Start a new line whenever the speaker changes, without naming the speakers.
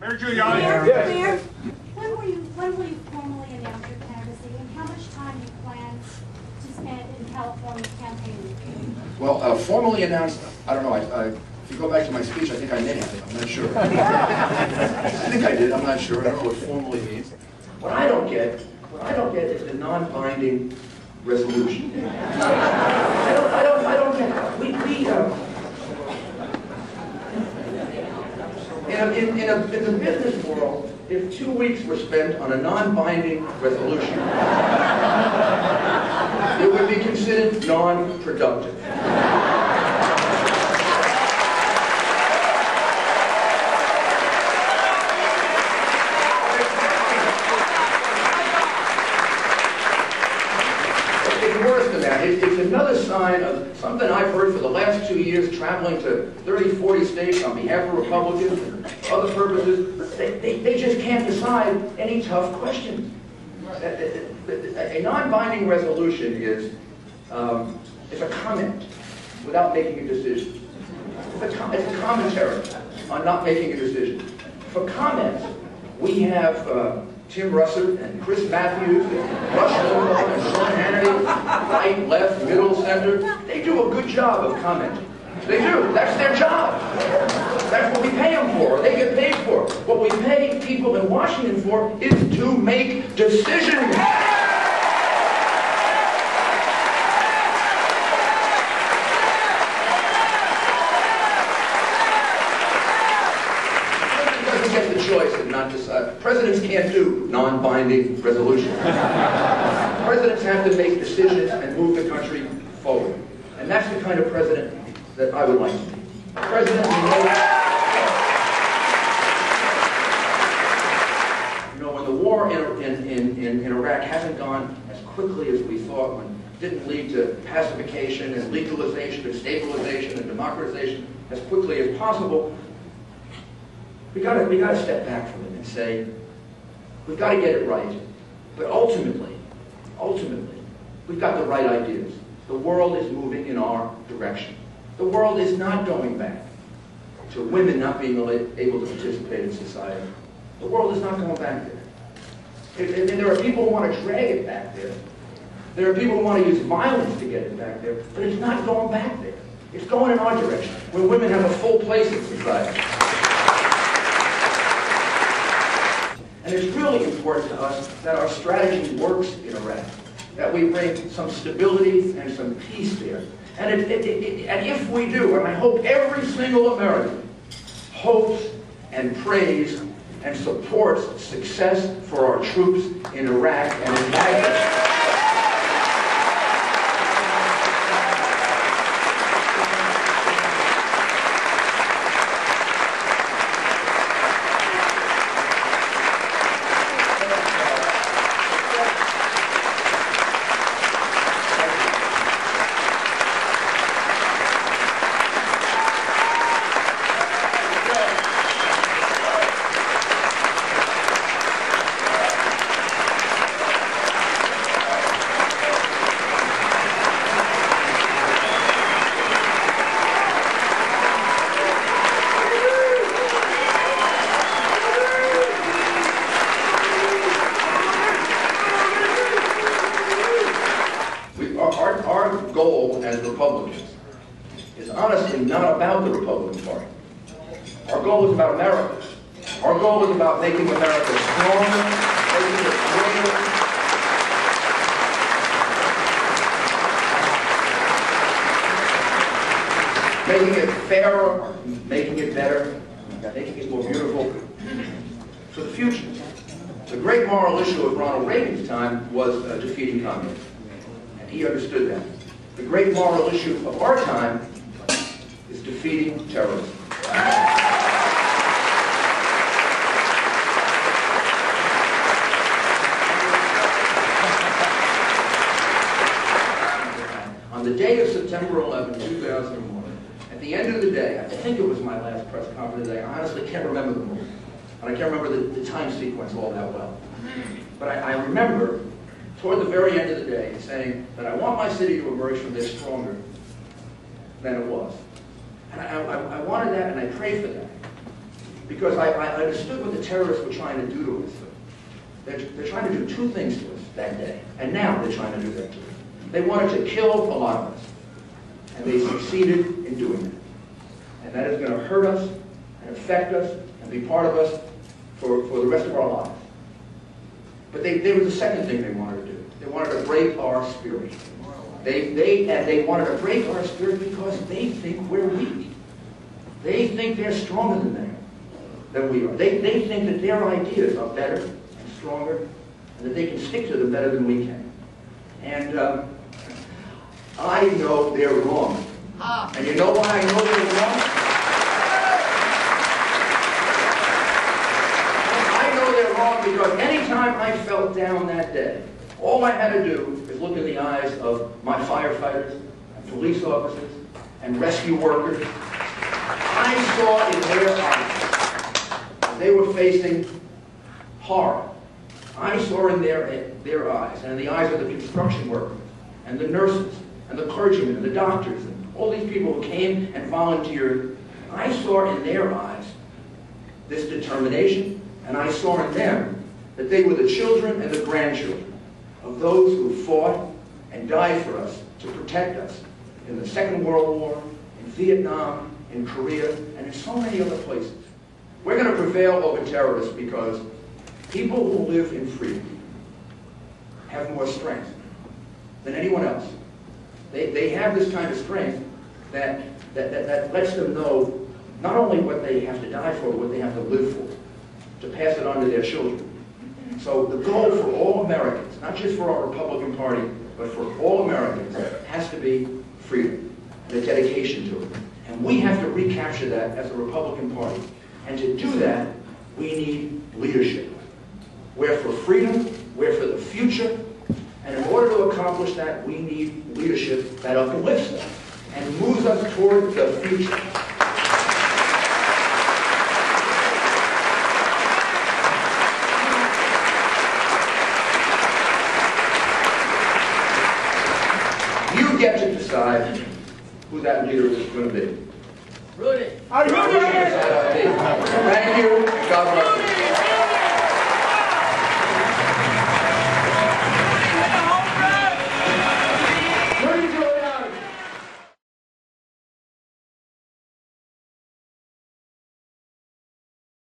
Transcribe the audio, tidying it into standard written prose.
Mayor Giuliani.
Mayor, when will you formally announce your candidacy, and how much time do you plan to spend in California campaigning?
Well, formally announced, I don't know, if you go back to my speech, I think I may have. I'm not sure. I think I did, I'm not sure. I don't know what formally means. What I don't get is the non-binding resolution. I don't get it. In the business world, if 2 weeks were spent on a non-binding resolution, it would be considered non-productive. It's worse than that. It's another sign of something I've heard for the last 2 years, traveling to 30, 40 states on behalf of Republicans and other purposes. They just can't decide any tough questions. A non-binding resolution is a comment without making a decision. It's a commentary on not making a decision. For comments, we have Tim Russert and Chris Matthews and Rush Limbaugh and Sean Hannity, right, left, middle, center. They do a good job of commenting. They do. That's their job. That's what we pay them for. They get paid for. What we pay people in Washington for is to make decisions. Choice and not decide. Presidents can't do non-binding resolutions. Presidents have to make decisions and move the country forward. And that's the kind of president that I would like to be. A president who knows, you know, when the war in Iraq hasn't gone as quickly as we thought, when it didn't lead to pacification and legalization and stabilization and democratization as quickly as possible, we got to step back from it and say, we've got to get it right. But ultimately, we've got the right ideas. The world is moving in our direction. The world is not going back to women not being able to participate in society. The world is not going back there. And there are people who want to drag it back there. There are people who want to use violence to get it back there. But it's not going back there. It's going in our direction, where women have a full place in society. And it's really important to us that our strategy works in Iraq, that we bring some stability and some peace there. And if we do, and I hope every single American hopes and prays and supports success for our troops in Iraq and in Baghdad. Our goal as Republicans is honestly not about the Republican Party. Our goal is about America. Our goal is about making America stronger, making it greater, making it fairer, making it better, making it more beautiful for the future. The great moral issue of Ronald Reagan's time was defeating communism. He understood that. The great moral issue of our time is defeating terrorism. On the day of September 11, 2001, at the end of the day, I think it was my last press conference today, I honestly can't remember the moment. And I can't remember the time sequence all that well. But I remember toward the very end of the day, saying that I want my city to emerge from this stronger than it was. And I wanted that, and I prayed for that. because I understood what the terrorists were trying to do to us. They're trying to do two things to us that day, and now they're trying to do that to us. They wanted to kill a lot of us, and they succeeded in doing that. And that is going to hurt us and affect us and be part of us for the rest of our lives. But there was a second thing they wanted to do. They wanted to break our spirit. They wanted to break our spirit because they think we're weak. They think they're stronger than we are. They think that their ideas are better and stronger, and that they can stick to them better than we can. And I know they're wrong. And you know why I know they're wrong? I know they're wrong because anytime I felt down that day, all I had to do is look in the eyes of my firefighters, and police officers, and rescue workers. I saw in their eyes that they were facing horror. I saw in their eyes, and in the eyes of the construction workers, and the nurses, and the clergymen, and the doctors, and all these people who came and volunteered. I saw in their eyes this determination, and I saw in them that they were the children and the grandchildren of those who fought and died for us to protect us in the Second World War, in Vietnam, in Korea, and in so many other places. We're going to prevail over terrorists because people who live in freedom have more strength than anyone else. They have this kind of strength that lets them know not only what they have to die for, but what they have to live for, to pass it on to their children. So the goal for all Americans, not just for our Republican Party, but for all Americans, has to be freedom and a dedication to it. And we have to recapture that as a Republican Party. And to do that, we need leadership. We're for freedom, we're for the future, and in order to accomplish that, we need leadership that uplifts us and moves us toward the future. You get to decide who that leader is going to be.
Rudy.
Thank you. God bless you.